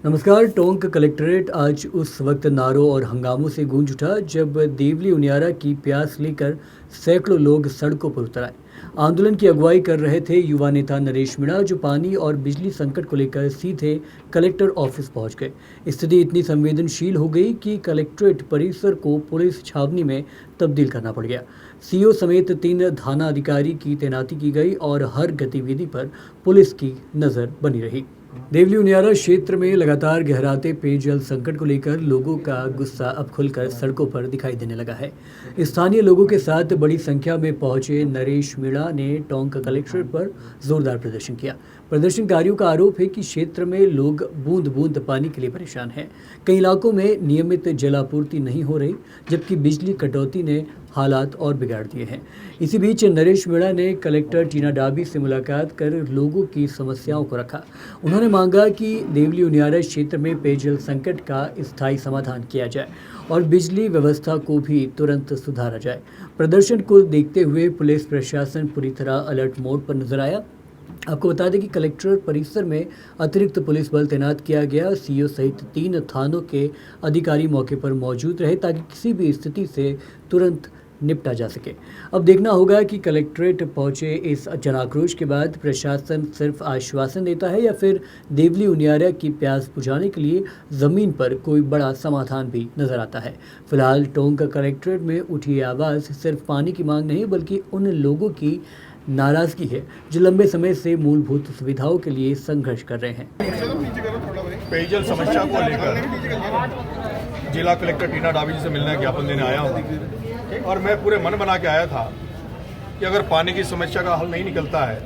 नमस्कार। टोंक कलेक्ट्रेट आज उस वक्त नारों और हंगामों से गूंज उठा जब देवली उनियारा की प्यास लेकर सैकड़ों लोग सड़कों पर उतर आए। आंदोलन की अगुवाई कर रहे थे युवा नेता नरेश मीणा, जो पानी और बिजली संकट को लेकर सीधे कलेक्टर ऑफिस पहुंच गए। स्थिति इतनी संवेदनशील हो गई कि कलेक्ट्रेट परिसर को पुलिस छावनी में तब्दील करना पड़ गया। सीओ समेत 3 थाना अधिकारी की तैनाती की गई और हर गतिविधि पर पुलिस की नजर बनी रही। देवली उनियारा क्षेत्र में लगातार गहराते पेयजल संकट को लेकर लोगों का गुस्सा अब खुलकर सड़कों पर दिखाई देने लगा है। स्थानीय लोगों के साथ बड़ी संख्या में पहुंचे नरेश मीणा ने टोंक कलेक्ट्रेट पर जोरदार प्रदर्शन किया। प्रदर्शनकारियों का आरोप है कि क्षेत्र में लोग बूंद बूंद पानी के लिए परेशान हैं। कई इलाकों में नियमित जलापूर्ति नहीं हो रही, जबकि बिजली कटौती ने हालात और बिगाड़ दिए हैं। इसी बीच नरेश मीणा ने कलेक्टर टीना डाबी से मुलाकात कर लोगों की समस्याओं को रखा। उन्होंने मांगा कि देवली उनियारा क्षेत्र में पेयजल संकट का स्थायी समाधान किया जाए और बिजली व्यवस्था को भी तुरंत सुधारा जाए। प्रदर्शन को देखते हुए पुलिस प्रशासन पूरी तरह अलर्ट मोड पर नजर आया। आपको बता दें कि कलेक्ट्रेट परिसर में अतिरिक्त पुलिस बल तैनात किया गया। सीओ सहित 3 थानों के अधिकारी मौके पर मौजूद रहे ताकि किसी भी स्थिति से तुरंत निपटा जा सके। अब देखना होगा कि कलेक्ट्रेट पहुंचे इस जनाक्रोश के बाद प्रशासन सिर्फ आश्वासन देता है या फिर देवली उनियारा की प्यास बुझाने के लिए ज़मीन पर कोई बड़ा समाधान भी नजर आता है। फिलहाल टोंक कलेक्ट्रेट में उठी आवाज़ सिर्फ पानी की मांग नहीं, बल्कि उन लोगों की नाराज़गी है जो लंबे समय से मूलभूत सुविधाओं के लिए संघर्ष कर रहे हैं। पेयजल समस्या को लेकर जिला कलेक्टर टीना डाबी जी से मिलने ज्ञापन देने आया हूँ और मैं पूरे मन बना के आया था कि अगर पानी की समस्या का हल नहीं निकलता है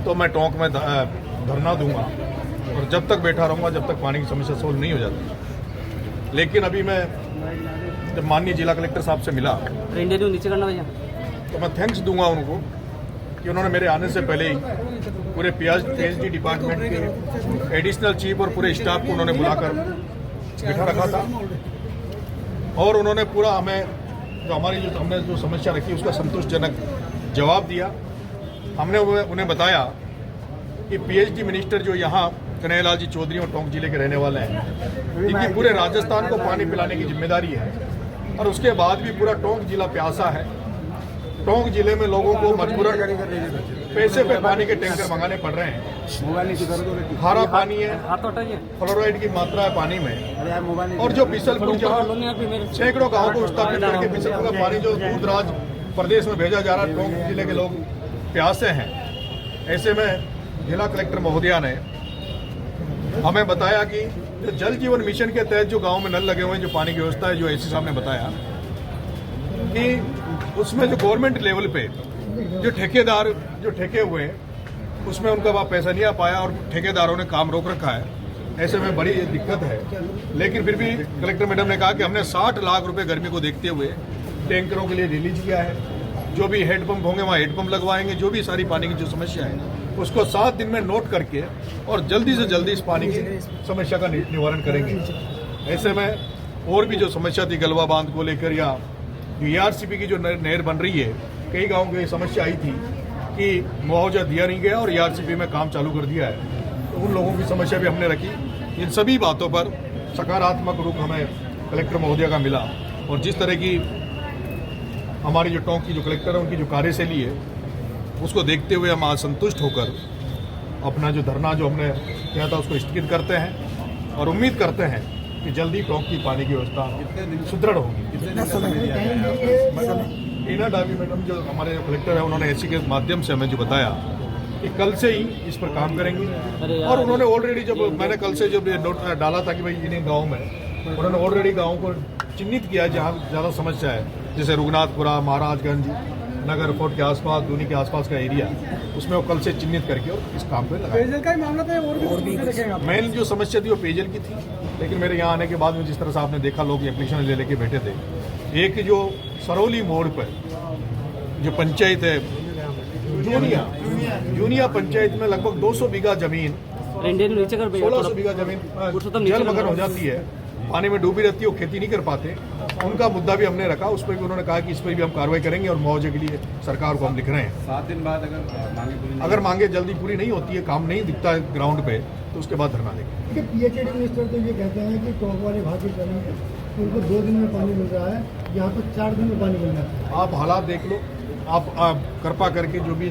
तो मैं टोंक में धरना दूंगा और जब तक बैठा रहूँगा जब तक पानी की समस्या सोल्व नहीं हो जाती। लेकिन अभी मैं जब माननीय जिला कलेक्टर साहब से मिला नीचे करना भैया तो मैं थैंक्स दूंगा उनको कि उन्होंने मेरे आने से पहले ही पूरे पीएचडी डिपार्टमेंट के एडिशनल चीफ और पूरे स्टाफ को उन्होंने बुलाकर बिठा रखा था और उन्होंने पूरा हमने जो समस्या रखी उसका संतोषजनक जवाब दिया। हमने उन्हें बताया कि पीएचडी मिनिस्टर जो यहाँ कन्हैयालाल जी चौधरी और टोंक जिले के रहने वाले हैं, इनकी पूरे राजस्थान को पानी पिलाने की जिम्मेदारी है और उसके बाद भी पूरा टोंक जिला प्यासा है। टोंक जिले में लोगों को मजबूरन पैसे पे पानी के टैंकर मंगाने पड़ रहे हैं। खारा पानी है, फ्लोराइड की मात्रा है पानी में और जो बिसलपुर सैकड़ों गाँव को स्थापित करके बिसलपुर का पानी जो दूर दराज प्रदेश में भेजा जा रहा है, टोंक जिले के लोग प्यासे हैं। ऐसे में जिला कलेक्टर महोदया ने हमें बताया कि जो जल जीवन मिशन के तहत जो गाँव में नल लगे हुए हैं, जो पानी की व्यवस्था है, जो एसी साहब ने बताया कि उसमें जो गवर्नमेंट लेवल पे जो ठेकेदार जो ठेके हुए हैं उसमें उनका वहाँ पैसा नहीं आ पाया और ठेकेदारों ने काम रोक रखा है। ऐसे में बड़ी दिक्कत है। लेकिन फिर भी कलेक्टर मैडम ने कहा कि हमने 60 लाख रुपए गर्मी को देखते हुए टैंकरों के लिए रिलीज किया है। जो भी हेडपंप होंगे वहाँ हेडपंप लगवाएंगे। जो भी सारी पानी की जो समस्या है उसको 7 दिन में नोट करके और जल्दी से जल्दी इस पानी की समस्या का निवारण करेंगे। ऐसे में और भी जो समस्या थी गलवा बांध को लेकर या ईआरसीपी की जो नहर बन रही है, कई गाँव की समस्या आई थी कि मुआवजा दिया नहीं गया और ईआरसीपी में काम चालू कर दिया है, तो उन लोगों की समस्या भी हमने रखी। इन सभी बातों पर सकारात्मक रूप हमें कलेक्टर महोदय का मिला और जिस तरह की हमारी जो टोंक की जो कलेक्टर है उनकी जो कार्यशैली है उसको देखते हुए हम आज संतुष्ट होकर अपना जो धरना जो हमने किया था उसको स्थगित करते हैं और उम्मीद करते हैं कि जल्दी टोंक की पानी की व्यवस्था सुदृढ़ होगी। टीना डाबी मैडम जो हमारे कलेक्टर है उन्होंने एसी के माध्यम से हमें जो बताया कि कल से ही इस पर काम करेंगे और उन्होंने ऑलरेडी जब मैंने कल से जब नोट डाला था कि भाई इन गाँव में उन्होंने ऑलरेडी गाँव को चिन्हित किया है जहाँ ज़्यादा समस्या है, जैसे रघुनाथपुरा, महाराजगंज, नगर फोर्ट के आसपास, दूनी के आसपास का एरिया, उसमें वो कल से चिन्हित करके और इस काम पे लगाया। मेन जो समस्या थी वो पेयजल की थी, लेकिन मेरे यहाँ आने के बाद में जिस तरह से आपने देखा लोग एप्लीकेशन ले लेके बैठे थे। एक जो सरौली मोड़ पर जो पंचायत है जूनिया पंचायत में लगभग 200 बीघा जमीन 1600 बीघा जमीन जलमग्न हो जाती है, पानी में डूबी रहती है, वो खेती नहीं कर पाते। उनका मुद्दा भी हमने रखा, उस पर भी उन्होंने कहा कि इस पर भी हम कार्रवाई करेंगे और मुआवजे के लिए सरकार को हम लिख रहे हैं। 7 दिन बाद अगर मांगे जल्दी पूरी नहीं होती है, काम नहीं दिखता है ग्राउंड पे, तो उसके बाद धरना देंगे। देखिए पीएचडी मिनिस्टर तो ये कहते हैं कि टॉप वाले भाग्य चलेंगे तो उनको 2 दिन में पानी मिल रहा है, यहाँ तो 4 दिन में पानी मिल रहा है। आप हालात देख लो, आप कृपा करके जो भी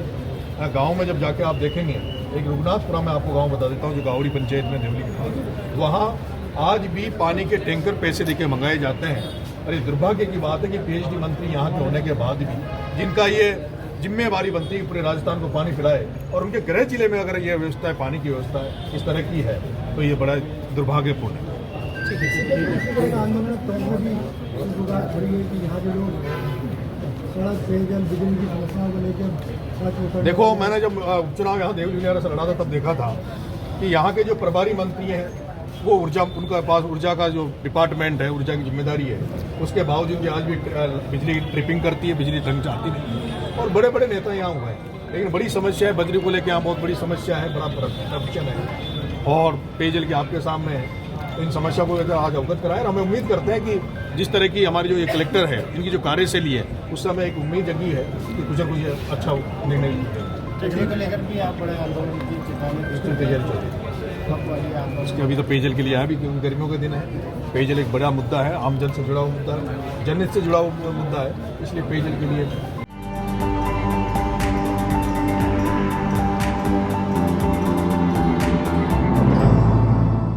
गांव में जब जाके आप देखेंगे, एक रघुनाथपुरा में आपको गांव बता देता हूँ जो गावड़ी पंचायत में देवली के पास, वहाँ आज भी पानी के टैंकर पैसे देके मंगाए जाते हैं। अरे दुर्भाग्य की बात है कि पीएचडी मंत्री यहाँ के होने के बाद भी जिनका ये जिम्मेवारी बनती है पूरे राजस्थान को पानी पिलाए, और उनके गृह जिले में अगर ये व्यवस्था है, पानी की व्यवस्था है इस तरह की है, तो ये बड़ा दुर्भाग्यपूर्ण है। आंदोलन भी खड़ी है कि यहाँ के लोग सड़क पेयजल बिजली की समस्याओं को लेकर। देखो, मैंने जब उपचुनाव यहाँ देवली उनियारा से लड़ा था तब देखा था कि यहाँ के जो प्रभारी मंत्री हैं वो ऊर्जा, उनका पास ऊर्जा का जो डिपार्टमेंट है, ऊर्जा की जिम्मेदारी है, उसके बावजूद भी आज भी बिजली ट्रिपिंग करती है, बिजली तंग चाहती नहीं, और बड़े बड़े नेता यहाँ हुए हैं। लेकिन बड़ी समस्या है बजरी को लेकर, यहाँ बहुत बड़ी समस्या है, बड़ा करप्शन है और पेयजल की आपके सामने है। इन समस्या को लेकर आज अवगत कराएं। हमें उम्मीद करते हैं कि जिस तरह की हमारी जो ये कलेक्टर है, इनकी जो कार्यशैली है, उस समय एक उम्मीद जगी है कि कुछ न कुछ अच्छा निर्णय लेकर भी आप बड़े आंदोलन की तैयारी चल रही है। उसके अभी तो पेयजल के लिए है भी, क्योंकि गर्मियों के दिन है। पेयजल एक बड़ा मुद्दा है, आमजन से जुड़ा हुआ मुद्दा है, जनहित से जुड़ा हुआ मुद्दा है, इसलिए पेयजल के लिए